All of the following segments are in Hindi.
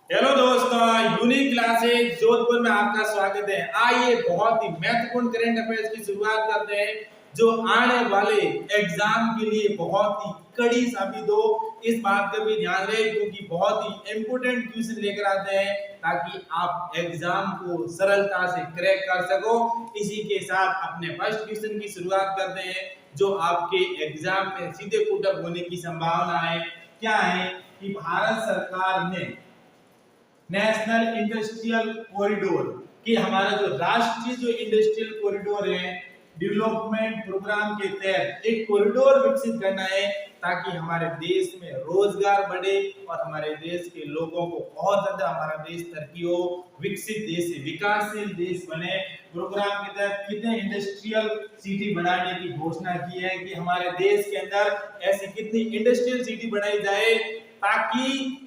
हेलो दोस्तों, यूनिक क्लासेस जोधपुर में आपका स्वागत है। आइए बहुत ही महत्वपूर्ण करंट अफेयर्स की शुरुआत करते हैं जो आने वाले एग्जाम के लिए बहुत ही कड़ी साबित हो। इस बात का भी ध्यान रहे क्योंकि बहुत ही इंपोर्टेंट क्वेश्चन लेकर आते हैं ताकि आप एग्जाम को सरलता से क्रैक कर सको। इसी के साथ अपने फर्स्ट क्वेश्चन की शुरुआत करते हैं जो आपके एग्जाम में सीधे पुटअप होने की संभावना है। क्या है कि भारत सरकार ने नेशनल इंडस्ट्रियल कॉरिडोर कि हमारा जो राष्ट्रीय जो इंडस्ट्रियल कॉरिडोर है डेवलपमेंट प्रोग्राम के तहत एक कॉरिडोर विकसित करना है ताकि हमारे देश में रोजगार बढ़े और हमारे देश के लोगों को बहुत ज्यादा हमारा देश तरक्की हो, विकसित देश विकासशील देश बने। प्रोग्राम के तहत कितने इंडस्ट्रियल सिटी बनाने की घोषणा की है कि हमारे देश के अंदर ऐसी कितनी इंडस्ट्रियल सिटी बनाई जाए ताकि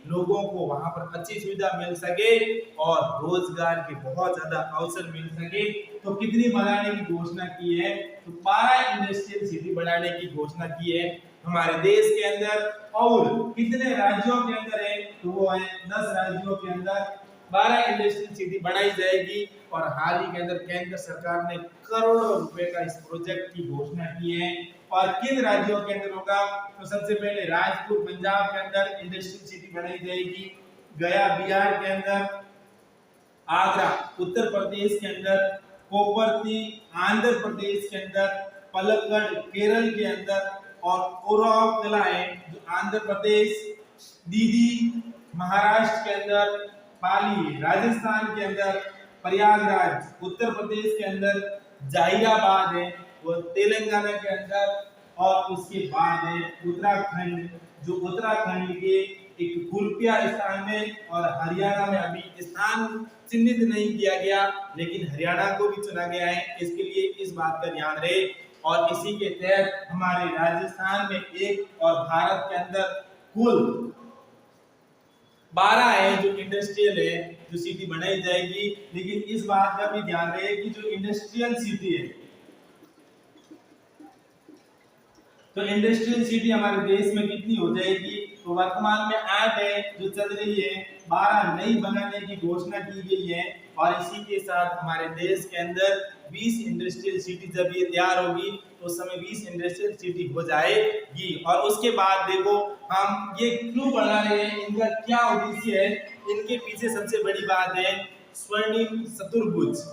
लोगों को वहां पर अच्छी सुविधा मिल सके और रोजगार के बहुत ज्यादा अवसर मिल सके। तो कितनी बनाने की घोषणा की है? तो 12 इंडस्ट्रियल सिटी बनाने की घोषणा की है हमारे देश के अंदर। और कितने राज्यों के अंदर है? तो वो है 10 राज्यों के अंदर 12 इंडस्ट्रियल सिटी बनाई जाएगी। और हाल ही के अंदर केंद्र सरकार ने करोड़ों रुपए का इस प्रोजेक्ट की घोषणा की है। और किन राज्यों के अंदर होगा? तो सबसे पहले राजपुर पंजाब के अंदर इंडस्ट्रियल सिटी बनाई जाएगी, गया बिहार के अंदर, आगरा उत्तर प्रदेश के अंदर, कोपरती आंध्र प्रदेश के अंदर, पलक्कड़ केरल के अंदर और ओरावकला है जो आंध्र प्रदेश, दीदी महाराष्ट्र के अंदर, पाली राजस्थान के अंदर, प्रयागराज उत्तर प्रदेश के अंदर, जहीराबाद है वो तेलंगाना के अंदर और उसके बाद है उत्तराखंड जो उत्तराखंड के एक खुरपिया स्थान में और हरियाणा में अभी स्थान चिन्हित नहीं किया गया लेकिन हरियाणा को भी चुना गया है। इसके लिए इस बात का ध्यान रहे। और इसी के तहत हमारे राजस्थान में एक और भारत के अंदर कुल 12 है जो इंडस्ट्रियल है जो सिटी बनाई जाएगी। लेकिन इस बात का भी ध्यान रहे कि जो इंडस्ट्रियल सिटी है तो इंडस्ट्रियल सिटी हमारे देश में कितनी हो जाएगी? तो वर्तमान में 8 है जो चल रही है, 12 नई बनाने की घोषणा की गई है। और इसी के साथ हमारे देश के अंदर 20 इंडस्ट्रियल सिटी जब ये तैयार होगी तो उस समय 20 इंडस्ट्रियल सिटी हो जाएगी। और उसके बाद देखो हम ये क्यों बना रहे हैं, इनका क्या उद्देश्य है? इनके पीछे सबसे बड़ी बात है स्वर्णिम चतुर्भुज।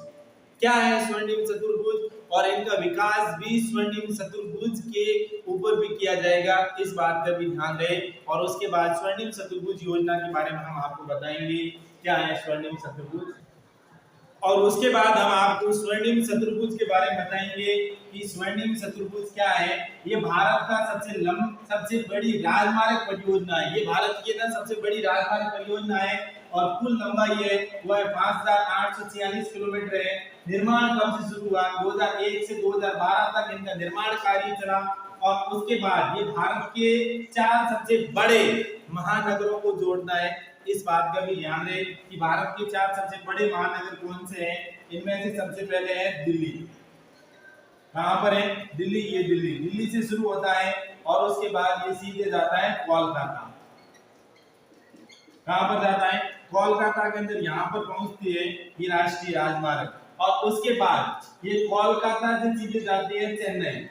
क्या है स्वर्णिम चतुर्भुज? और इनका विकास भी स्वर्णिम चतुर्भुज के ऊपर भी किया जाएगा, इस बात का भी ध्यान रहे। और उसके बाद स्वर्णिम चतुर्भुज योजना के बारे में हम आपको बताएंगे क्या है स्वर्णिम चतुर्भुज। और उसके बाद हम आपको स्वर्णिम चतुर्भुज के बारे में बताएंगे कि स्वर्णिम चतुर्भुज क्या है। ये भारत का सबसे बड़ी राजमार्ग परियोजना है। ये भारत की ना सबसे बड़ी राजमार्ग परियोजना है और कुल लंबाई है वो है 5846 किलोमीटर है। निर्माण कब से शुरू हुआ? 2001 से 2012 तक इनका निर्माण कार्य चला। और उसके बाद ये भारत के 4 सबसे बड़े महानगरों को जोड़ना है, इस बात का भी ध्यान रहे कि भारत के 4 सबसे बड़े महानगर कौन से हैं। इनमें से सबसे पहले है दिल्ली। कहां पर है? दिल्ली। ये दिल्ली से शुरू होता है और उसके बाद ये सीधे जाता है कोलकाता। कहां पर जाता है? कोलकाता के अंदर यहाँ पर पहुंचती है ये राष्ट्रीय राजमार्ग। और उसके बाद ये कोलकाता से सीधे जाती है चेन्नई।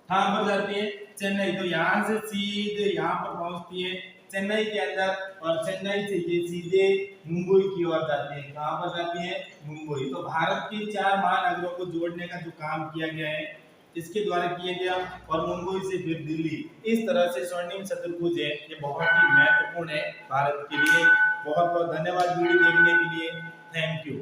कहां पर जाती है? चेन्नई। तो यहाँ से सीधे यहाँ पर पहुंचती है चेन्नई के अंदर और चेन्नई से ये सीधे मुंबई की ओर जाती है। कहां पर जाती है? मुंबई। तो भारत के 4 महानगरों को जोड़ने का जो काम किया गया है इसके द्वारा किया गया और मुंबई से फिर दिल्ली। इस तरह से स्वर्णिम चतुर्भुज है, ये बहुत ही महत्वपूर्ण है भारत के लिए। बहुत बहुत धन्यवाद वीडियो देखने के लिए। Thank you.